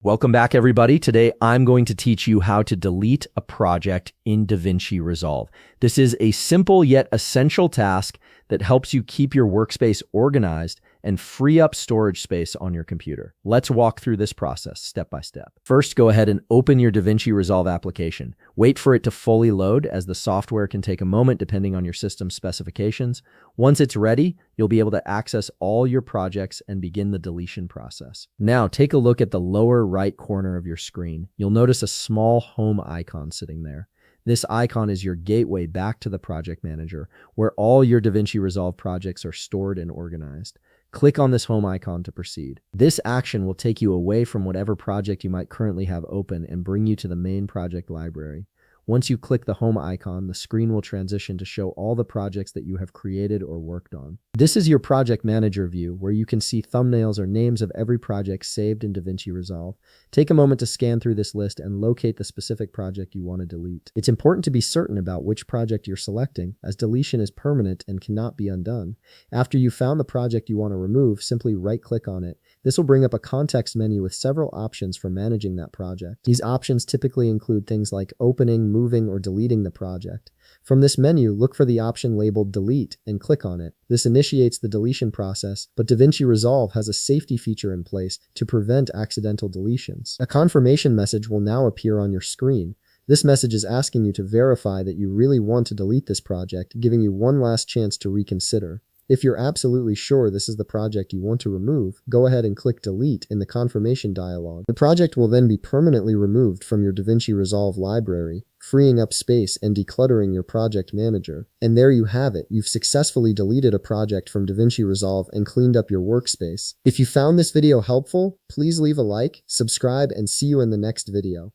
Welcome back, everybody. Today, I'm going to teach you how to delete a project in DaVinci Resolve. This is a simple yet essential task that helps you keep your workspace organized and free up storage space on your computer. Let's walk through this process step by step. First, go ahead and open your DaVinci Resolve application. Wait for it to fully load, as the software can take a moment depending on your system specifications. Once it's ready, you'll be able to access all your projects and begin the deletion process. Now, take a look at the lower right corner of your screen. You'll notice a small home icon sitting there. This icon is your gateway back to the project manager, where all your DaVinci Resolve projects are stored and organized. Click on this home icon to proceed. This action will take you away from whatever project you might currently have open and bring you to the main project library. Once you click the home icon, the screen will transition to show all the projects that you have created or worked on. This is your project manager view, where you can see thumbnails or names of every project saved in DaVinci Resolve. Take a moment to scan through this list and locate the specific project you want to delete. It's important to be certain about which project you're selecting, as deletion is permanent and cannot be undone. After you've found the project you want to remove, simply right-click on it. This will bring up a context menu with several options for managing that project. These options typically include things like opening, moving, or deleting the project. From this menu, look for the option labeled Delete and click on it. This initiates the deletion process, but DaVinci Resolve has a safety feature in place to prevent accidental deletions. A confirmation message will now appear on your screen. This message is asking you to verify that you really want to delete this project, giving you one last chance to reconsider. If you're absolutely sure this is the project you want to remove, go ahead and click Delete in the confirmation dialog. The project will then be permanently removed from your DaVinci Resolve library, freeing up space and decluttering your project manager. And there you have it. You've successfully deleted a project from DaVinci Resolve and cleaned up your workspace. If you found this video helpful, please leave a like, subscribe, and see you in the next video.